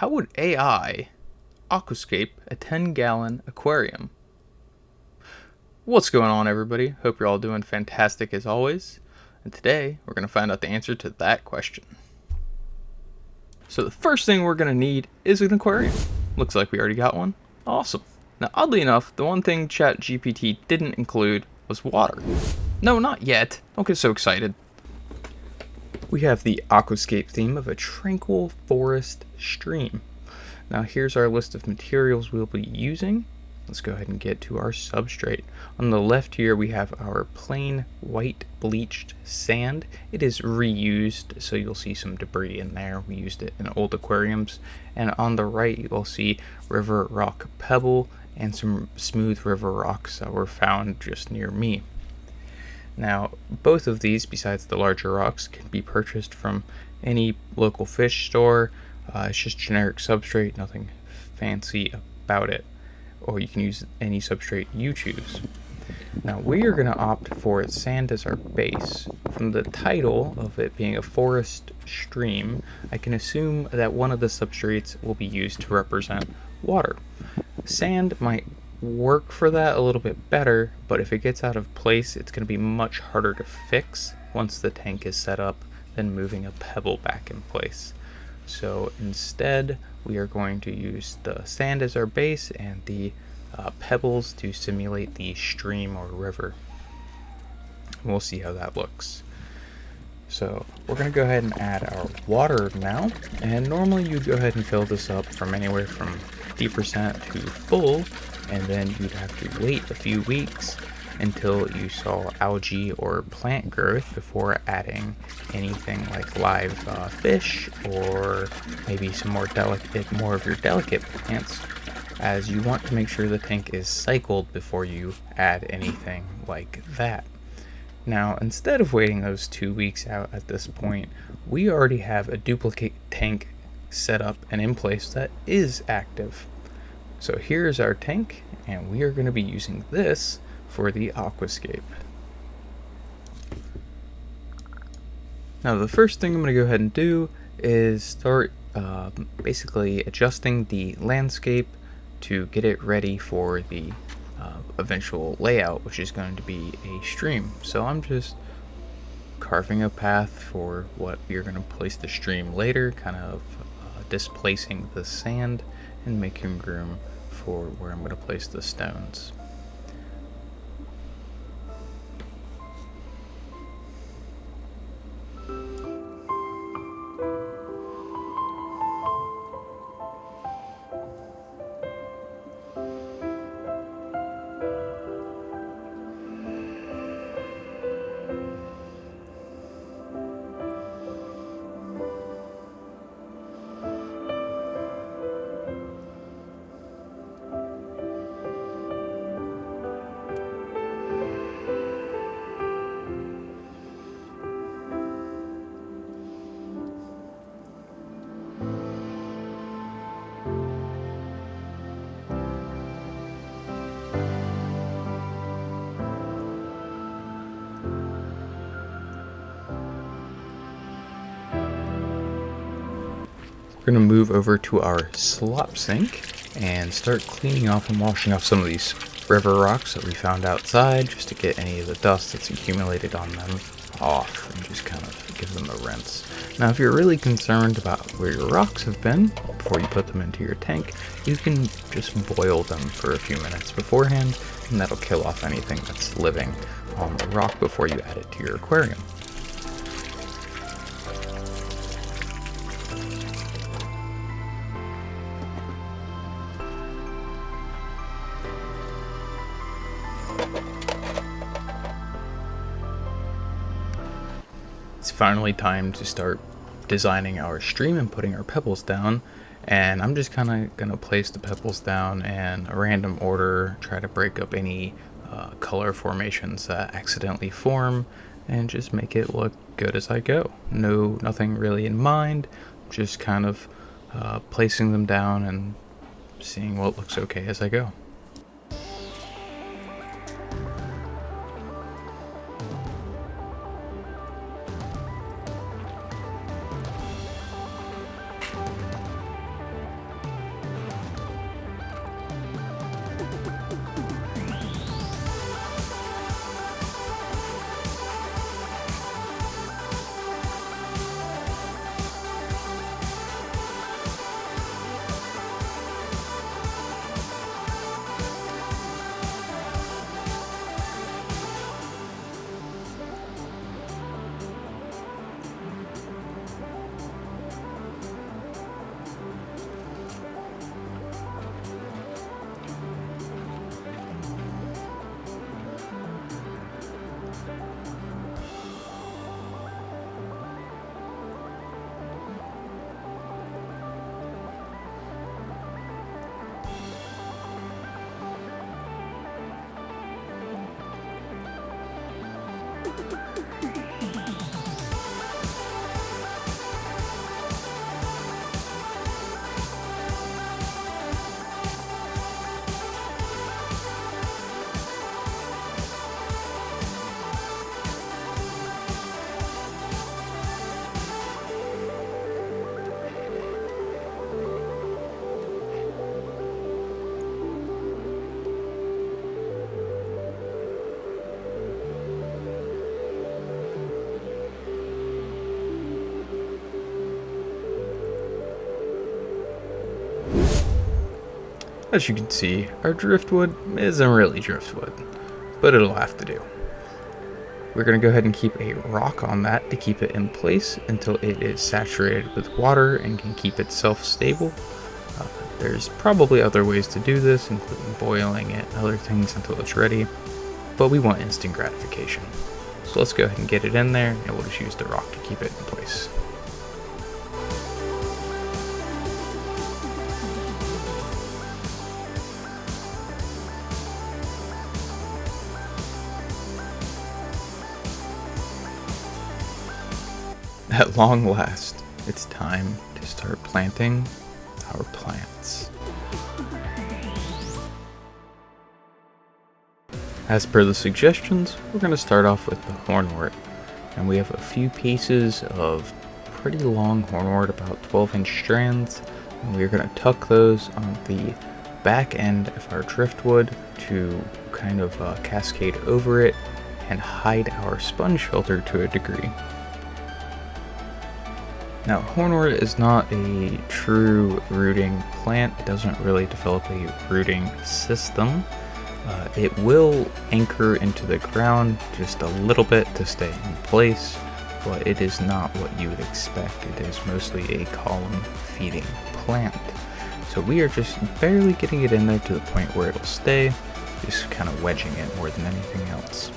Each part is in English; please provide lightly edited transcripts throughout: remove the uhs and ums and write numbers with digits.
how would AI aquascape a 10-gallon aquarium? What's going on, everybody? Hope you're all doing fantastic as always. And today we're going to find out the answer to that question. So the first thing we're going to need is an aquarium. Looks like we already got one. Awesome. Now, oddly enough, the one thing Chat GPT didn't include was water. No, not yet. Don't get so excited. We have the aquascape theme of a tranquil forest stream. Now here's our list of materials we'll be using. Let's go ahead and get to our substrate. On the left here we have our plain white bleached sand. It is reused, so you'll see some debris in there. We used it in old aquariums. And on the right you will see river rock pebble and some smooth river rocks that were found just near me. Now, both of these, besides the larger rocks, can be purchased from any local fish store. It's just generic substrate, nothing fancy about it. Or you can use any substrate you choose. Now, we are going to opt for sand as our base. From the title of it being a forest stream, I can assume that one of the substrates will be used to represent water. Sand might work for that a little bit better, but if it gets out of place, it's going to be much harder to fix once the tank is set up than moving a pebble back in place. So instead, we are going to use the sand as our base and the pebbles to simulate the stream or river. We'll see how that looks. So we're going to go ahead and add our water now, and normally you'd go ahead and fill this up from anywhere from 50% to full, and then you'd have to wait a few weeks until you saw algae or plant growth before adding anything like live fish, or maybe some more of your delicate plants, as you want to make sure the tank is cycled before you add anything like that. Now, instead of waiting those 2 weeks out at this point, we already have a duplicate tank set up and in place that is active. So here's our tank, and we are going to be using this for the aquascape. Now the first thing I'm going to go ahead and do is start basically adjusting the landscape to get it ready for the eventual layout, which is going to be a stream. So I'm just carving a path for what we are going to place the stream later, kind of displacing the sand and making room for where I'm going to place the stones. We're going to move over to our slop sink and start cleaning off and washing off some of these river rocks that we found outside, just to get any of the dust that's accumulated on them off and just kind of give them a rinse. Now, if you're really concerned about where your rocks have been before you put them into your tank, you can just boil them for a few minutes beforehand, and that'll kill off anything that's living on the rock before you add it to your aquarium. It's finally time to start designing our stream and putting our pebbles down, and I'm just kind of going to place the pebbles down in a random order, try to break up any color formations that accidentally form, and just make it look good as I go. Nothing really in mind, just kind of placing them down and seeing what looks okay as I go. As you can see, our driftwood isn't really driftwood, but it'll have to do. We're going to go ahead and keep a rock on that to keep it in place until it is saturated with water and can keep itself stable. There's probably other ways to do this, including boiling it and other things until it's ready, but we want instant gratification. So let's go ahead and get it in there, and we'll just use the rock to keep it in place. At long last, it's time to start planting our plants. As per the suggestions, we're going to start off with the hornwort, and we have a few pieces of pretty long hornwort, about 12-inch strands, and we're going to tuck those on the back end of our driftwood to kind of cascade over it and hide our sponge filter to a degree. Now, hornwort is not a true rooting plant. It doesn't really develop a rooting system. It will anchor into the ground just a little bit to stay in place, but it is not what you would expect. It is mostly a column feeding plant. So we are just barely getting it in there to the point where it'll stay, just kind of wedging it more than anything else.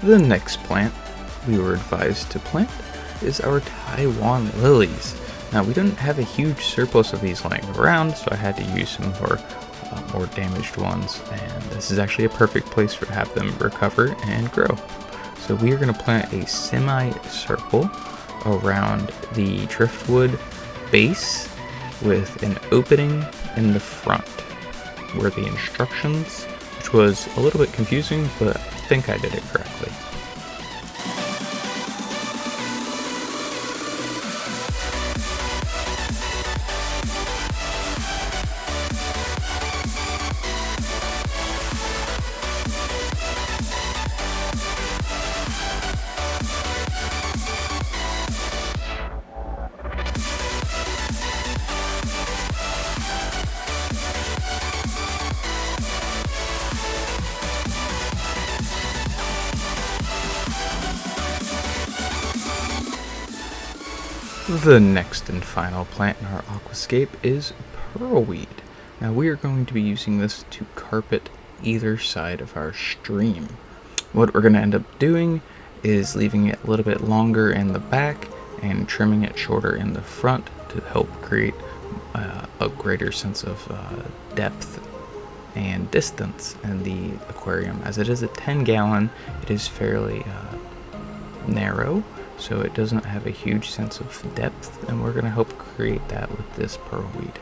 The next plant we were advised to plant is our Taiwan lilies. Now, we didn't have a huge surplus of these lying around, so I had to use some of our more damaged ones, and this is actually a perfect place to have them recover and grow. So we are going to plant a semi-circle around the driftwood base with an opening in the front where the instructions, which was a little bit confusing, but I think I did it correctly. The next and final plant in our aquascape is pearlweed. Now we are going to be using this to carpet either side of our stream. What we're going to end up doing is leaving it a little bit longer in the back and trimming it shorter in the front to help create a greater sense of depth and distance in the aquarium. As it is a 10-gallon, it is fairly narrow, so it doesn't have a huge sense of depth, and we're going to help create that with this pearlweed.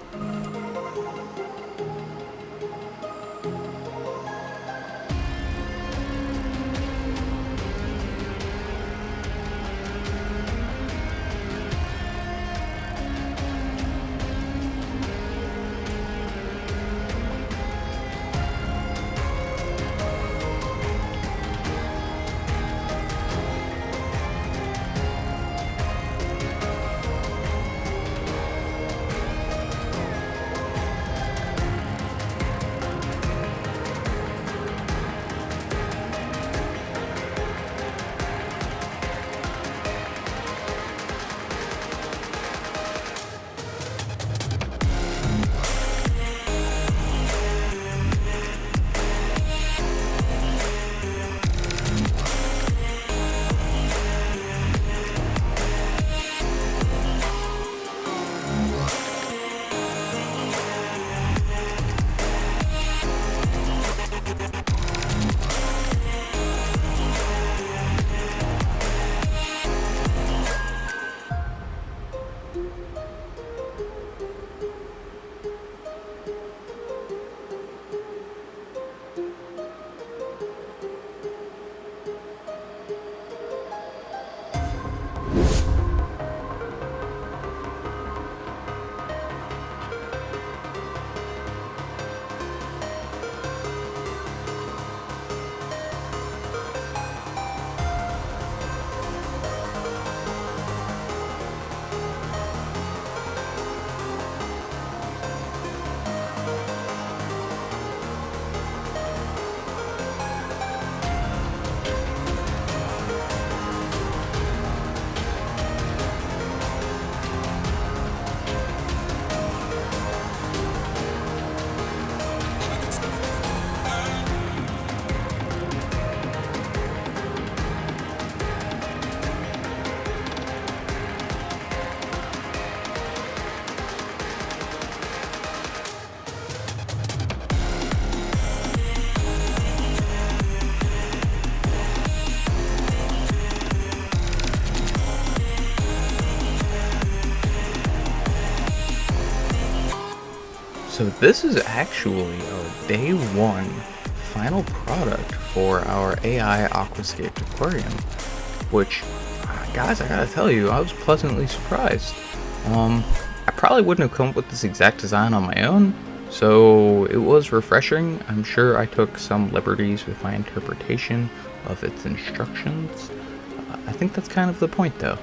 So this is actually our day one final product for our AI Aquascape Aquarium, which, guys, I gotta tell you, I was pleasantly surprised. I probably wouldn't have come up with this exact design on my own, so it was refreshing. I'm sure I took some liberties with my interpretation of its instructions. I think that's kind of the point, though.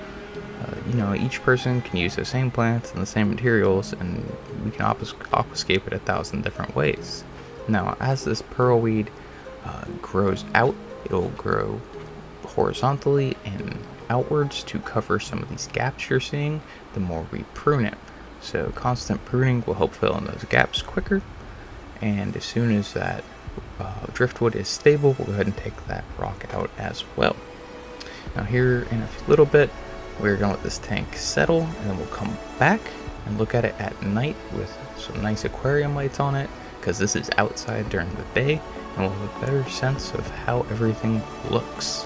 You know, each person can use the same plants and the same materials, and we can aquascape it 1,000 different ways. Now, as this pearlweed grows out, it'll grow horizontally and outwards to cover some of these gaps you're seeing the more we prune it. So constant pruning will help fill in those gaps quicker, and as soon as that driftwood is stable, we'll go ahead and take that rock out as well. Now here in a little bit, we're going to let this tank settle, and then we'll come back and look at it at night with some nice aquarium lights on it, because this is outside during the day, and we'll have a better sense of how everything looks.